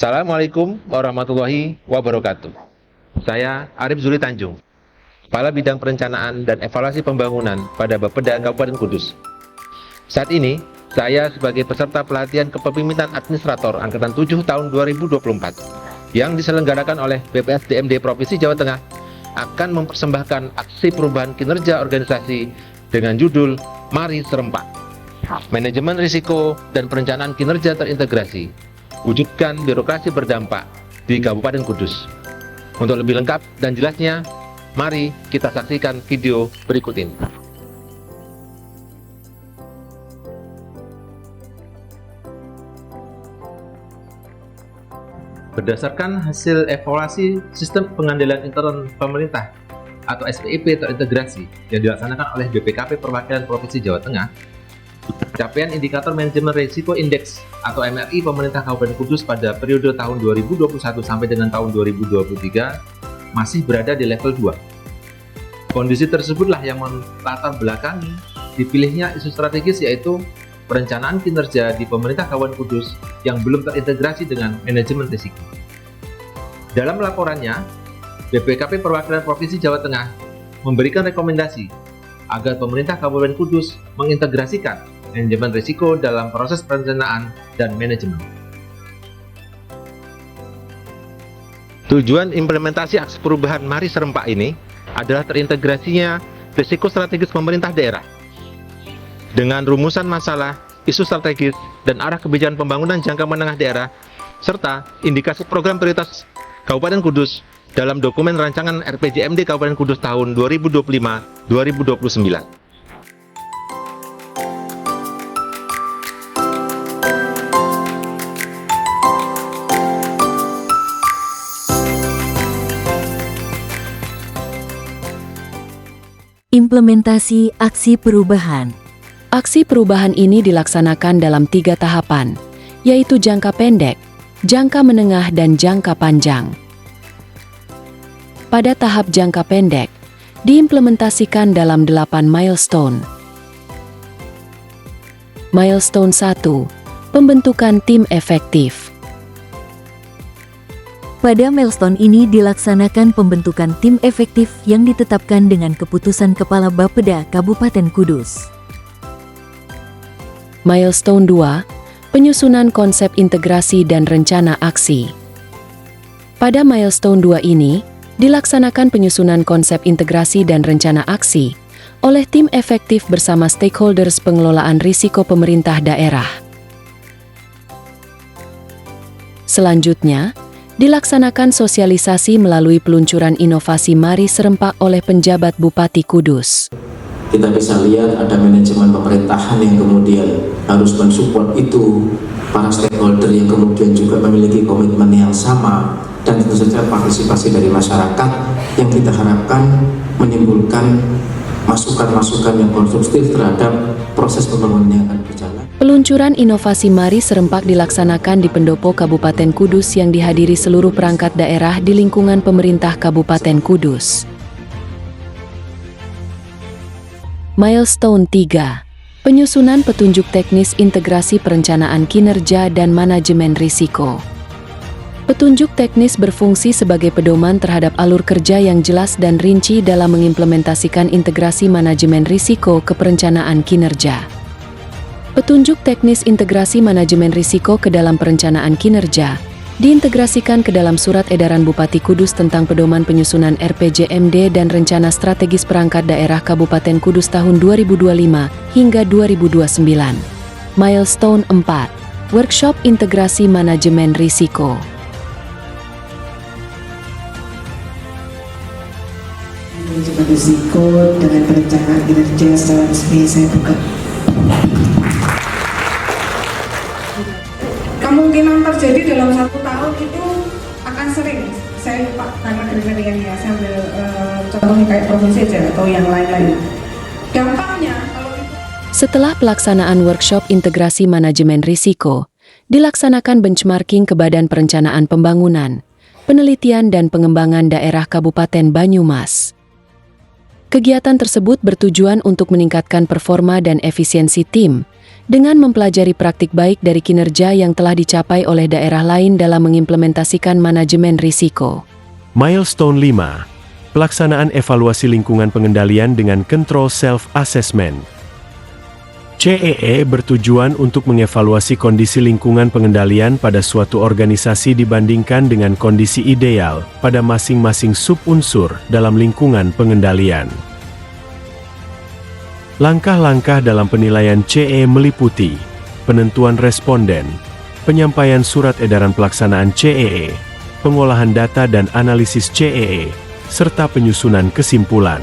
Assalamualaikum warahmatullahi wabarakatuh. Saya Arif Zuli Tanjung, Kepala Bidang Perencanaan dan Evaluasi Pembangunan pada Bapeda Kabupaten Kudus. Saat ini, saya sebagai peserta pelatihan kepemimpinan administrator Angkatan 7 tahun 2024 yang diselenggarakan oleh BPSDMD Provinsi Jawa Tengah akan mempersembahkan aksi perubahan kinerja organisasi dengan judul Mari Serempak, Manajemen Risiko dan Perencanaan Kinerja Terintegrasi, wujudkan birokrasi berdampak di Kabupaten Kudus. Untuk lebih lengkap dan jelasnya, mari kita saksikan video berikut ini. Berdasarkan hasil evaluasi Sistem Pengendalian Intern Pemerintah atau SPIP terintegrasi yang dilaksanakan oleh BPKP Perwakilan Provinsi Jawa Tengah, capaian indikator manajemen risiko indeks atau MRI pemerintah Kabupaten Kudus pada periode tahun 2021 sampai dengan tahun 2023 masih berada di level 2. Kondisi tersebutlah yang melatar belakangi dipilihnya isu strategis, yaitu perencanaan kinerja di pemerintah Kabupaten Kudus yang belum terintegrasi dengan manajemen risiko. Dalam laporannya, BPKP Perwakilan Provinsi Jawa Tengah memberikan rekomendasi agar pemerintah Kabupaten Kudus mengintegrasikan manajemen risiko dalam proses perencanaan dan manajemen. Tujuan implementasi aksi perubahan Mari Serempak ini adalah terintegrasinya risiko strategis pemerintah daerah dengan rumusan masalah, isu strategis, dan arah kebijakan pembangunan jangka menengah daerah, serta indikasi program prioritas Kabupaten Kudus dalam dokumen rancangan RPJMD Kabupaten Kudus tahun 2025-2029. Implementasi aksi perubahan. Aksi perubahan ini dilaksanakan dalam 3 tahapan, yaitu jangka pendek, jangka menengah, dan jangka panjang. Pada tahap jangka pendek, diimplementasikan dalam 8 milestone. Milestone 1, pembentukan tim efektif. Pada milestone ini dilaksanakan pembentukan tim efektif yang ditetapkan dengan keputusan Kepala Bapeda Kabupaten Kudus. Milestone 2, penyusunan konsep integrasi dan rencana aksi. Pada milestone 2 ini, dilaksanakan penyusunan konsep integrasi dan rencana aksi oleh tim efektif bersama stakeholders pengelolaan risiko pemerintah daerah. Selanjutnya, dilaksanakan sosialisasi melalui peluncuran inovasi Mari Serempak oleh penjabat Bupati Kudus. Kita bisa lihat ada manajemen pemerintahan yang kemudian harus mensupport itu, para stakeholder yang kemudian juga memiliki komitmen yang sama, dan tentu saja partisipasi dari masyarakat yang kita harapkan menimbulkan masukan-masukan yang konstruktif terhadap proses pembangunan yang akan berjalan. Peluncuran inovasi Mari Serempak dilaksanakan di Pendopo Kabupaten Kudus yang dihadiri seluruh perangkat daerah di lingkungan pemerintah Kabupaten Kudus. Milestone 3, penyusunan petunjuk teknis integrasi perencanaan kinerja dan manajemen risiko. Petunjuk teknis berfungsi sebagai pedoman terhadap alur kerja yang jelas dan rinci dalam mengimplementasikan integrasi manajemen risiko ke perencanaan kinerja. Petunjuk teknis integrasi manajemen risiko ke dalam perencanaan kinerja diintegrasikan ke dalam Surat Edaran Bupati Kudus tentang pedoman penyusunan RPJMD dan Rencana Strategis Perangkat Daerah Kabupaten Kudus tahun 2025 hingga 2029. Milestone 4, workshop integrasi manajemen risiko. Manajemen risiko dengan perencanaan kinerja secara resmi saya buka. Kemungkinan terjadi dalam 1 tahun itu akan sering. Saya lupa karena kriterianya, saya ambil contohnya kayak provinsi aja atau yang lain-lain. Gampangnya kalau itu. Setelah pelaksanaan workshop integrasi manajemen risiko, dilaksanakan benchmarking ke Badan Perencanaan Pembangunan, Penelitian dan Pengembangan Daerah Kabupaten Banyumas. Kegiatan tersebut bertujuan untuk meningkatkan performa dan efisiensi tim Dengan mempelajari praktik baik dari kinerja yang telah dicapai oleh daerah lain dalam mengimplementasikan manajemen risiko. Milestone 5. Pelaksanaan evaluasi lingkungan pengendalian dengan Control Self-Assessment. CEE bertujuan untuk mengevaluasi kondisi lingkungan pengendalian pada suatu organisasi dibandingkan dengan kondisi ideal pada masing-masing subunsur dalam lingkungan pengendalian. Langkah-langkah dalam penilaian CEE meliputi penentuan responden, penyampaian surat edaran pelaksanaan CEE, pengolahan data dan analisis CEE, serta penyusunan kesimpulan.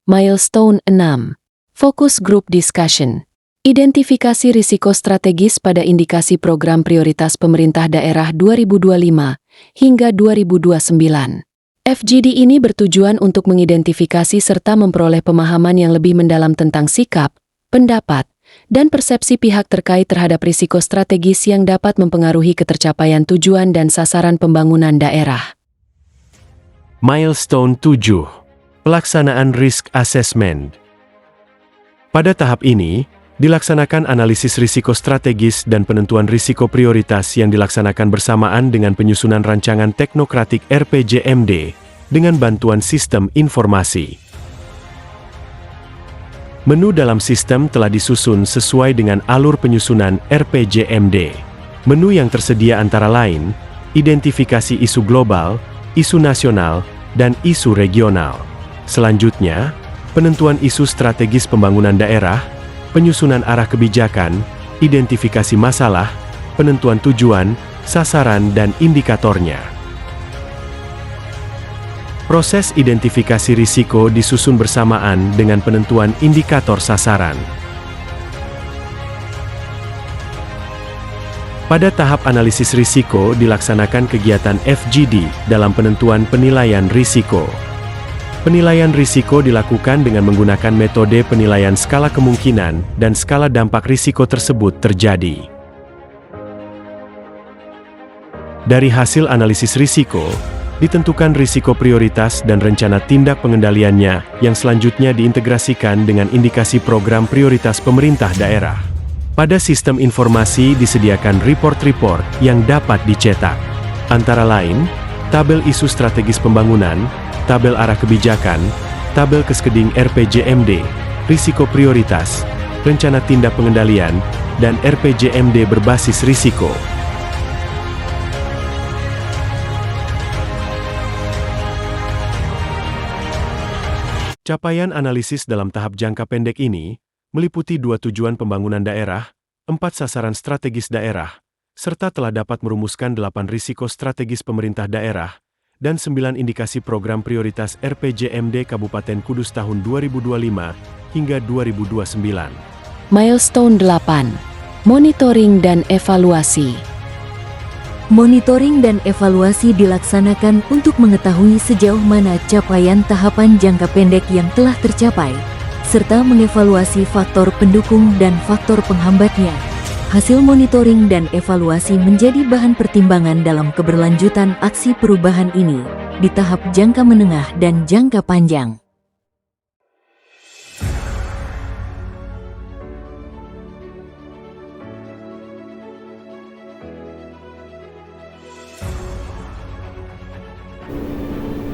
Milestone 6. Focus Group Discussion. Identifikasi risiko strategis pada indikasi program prioritas pemerintah daerah 2025 hingga 2029. FGD ini bertujuan untuk mengidentifikasi serta memperoleh pemahaman yang lebih mendalam tentang sikap, pendapat, dan persepsi pihak terkait terhadap risiko strategis yang dapat mempengaruhi ketercapaian tujuan dan sasaran pembangunan daerah. Milestone 7. Pelaksanaan Risk Assessment. Pada tahap ini, dilaksanakan analisis risiko strategis dan penentuan risiko prioritas yang dilaksanakan bersamaan dengan penyusunan rancangan teknokratik RPJMD dengan bantuan sistem informasi. Menu dalam sistem telah disusun sesuai dengan alur penyusunan RPJMD. Menu yang tersedia antara lain, identifikasi isu global, isu nasional, dan isu regional. Selanjutnya, penentuan isu strategis pembangunan daerah, penyusunan arah kebijakan, identifikasi masalah, penentuan tujuan, sasaran dan indikatornya. Proses identifikasi risiko disusun bersamaan dengan penentuan indikator sasaran. Pada tahap analisis risiko dilaksanakan kegiatan FGD dalam penentuan penilaian risiko. Penilaian risiko dilakukan dengan menggunakan metode penilaian skala kemungkinan dan skala dampak risiko tersebut terjadi. Dari hasil analisis risiko, ditentukan risiko prioritas dan rencana tindak pengendaliannya yang selanjutnya diintegrasikan dengan indikasi program prioritas pemerintah daerah. Pada sistem informasi disediakan report-report yang dapat dicetak. Antara lain, tabel isu strategis pembangunan, tabel arah kebijakan, tabel keskeding RPJMD, risiko prioritas, rencana tindak pengendalian, dan RPJMD berbasis risiko. Capaian analisis dalam tahap jangka pendek ini meliputi 2 tujuan pembangunan daerah, 4 sasaran strategis daerah, serta telah dapat merumuskan 8 risiko strategis pemerintah daerah, dan 9 indikasi program prioritas RPJMD Kabupaten Kudus tahun 2025 hingga 2029. Milestone 8. Monitoring dan evaluasi. Monitoring dan evaluasi dilaksanakan untuk mengetahui sejauh mana capaian tahapan jangka pendek yang telah tercapai, serta mengevaluasi faktor pendukung dan faktor penghambatnya. Hasil monitoring dan evaluasi menjadi bahan pertimbangan dalam keberlanjutan aksi perubahan ini di tahap jangka menengah dan jangka panjang.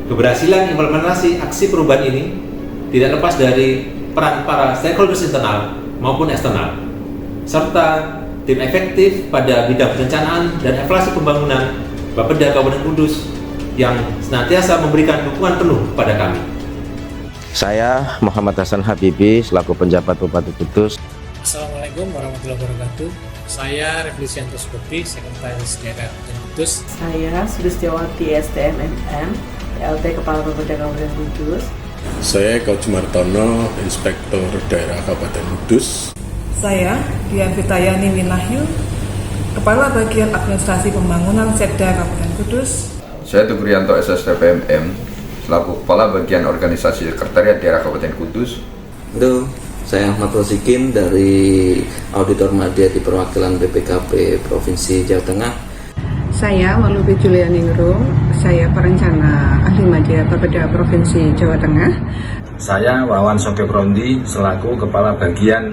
Keberhasilan implementasi aksi perubahan ini tidak lepas dari peran para stakeholders internal maupun eksternal, serta tim efektif pada bidang perencanaan dan evaluasi pembangunan Bapeda Kabupaten Kudus yang senantiasa memberikan dukungan penuh kepada kami. Saya Muhammad Hasan Habibi selaku penjabat Bupati Kudus. Assalamualaikum warahmatullahi wabarakatuh. Saya Reflisianto Sukti, Sekretaris Daerah Kabupaten Kudus. Saya Sulistiawati STMMM, PLT Kepala Bapeda Kabupaten Kudus. Saya Coach Martono, Inspektur Daerah Kabupaten Kudus. Saya Dian Fitayani Minahyu, Kepala Bagian Administrasi Pembangunan Setda Kabupaten Kudus. Saya Teguh Rianto SSTPMM, selaku Kepala Bagian Organisasi Sekretariat Daerah Kabupaten Kudus. Halo, saya Ahmad Rosikin dari Auditor Madya di Perwakilan BPKP Provinsi Jawa Tengah. Saya Malubi Julianingrum, saya perencana ahli media Bapeda Provinsi Jawa Tengah. Saya Wawan Sogep Rondi selaku Kepala Bagian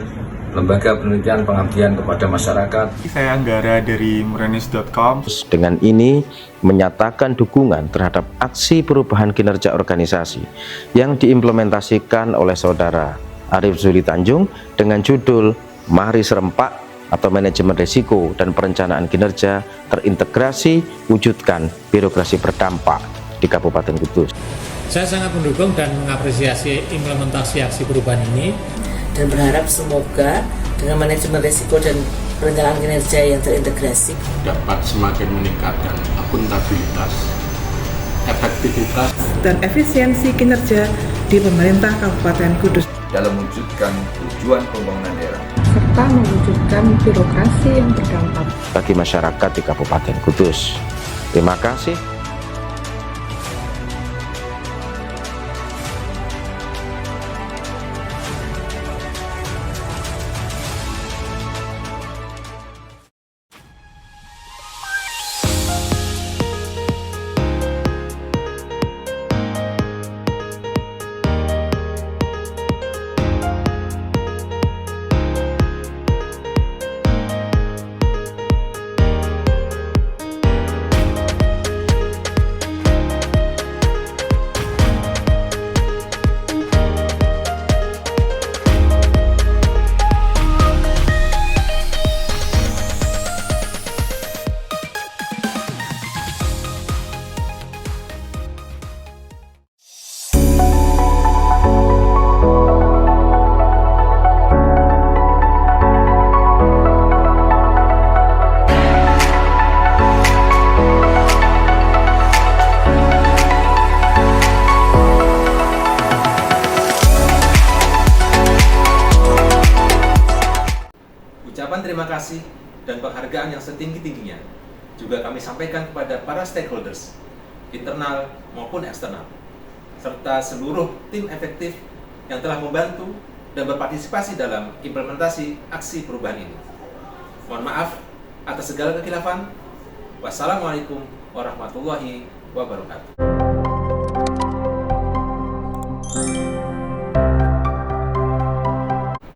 Lembaga Penelitian Pengabdian kepada Masyarakat. Saya Anggara dari Muranis.com. Dengan ini menyatakan dukungan terhadap aksi perubahan kinerja organisasi yang diimplementasikan oleh Saudara Arif Zuli Tanjung dengan judul Mari Serempak atau Manajemen Risiko dan Perencanaan Kinerja Terintegrasi Wujudkan Birokrasi Berdampak di Kabupaten Kudus. Saya sangat mendukung dan mengapresiasi implementasi aksi perubahan ini dan berharap semoga dengan manajemen risiko dan perencanaan kinerja yang terintegrasi dapat semakin meningkatkan akuntabilitas, efektivitas, dan efisiensi kinerja di pemerintah Kabupaten Kudus dalam mewujudkan tujuan pembangunan daerah serta mewujudkan birokrasi yang berdampak bagi masyarakat di Kabupaten Kudus. Terima kasih. Ucapan terima kasih dan penghargaan yang setinggi-tingginya juga kami sampaikan kepada para stakeholders, internal maupun eksternal, serta seluruh tim efektif yang telah membantu dan berpartisipasi dalam implementasi aksi perubahan ini. Mohon maaf atas segala kekhilafan. Wassalamualaikum warahmatullahi wabarakatuh.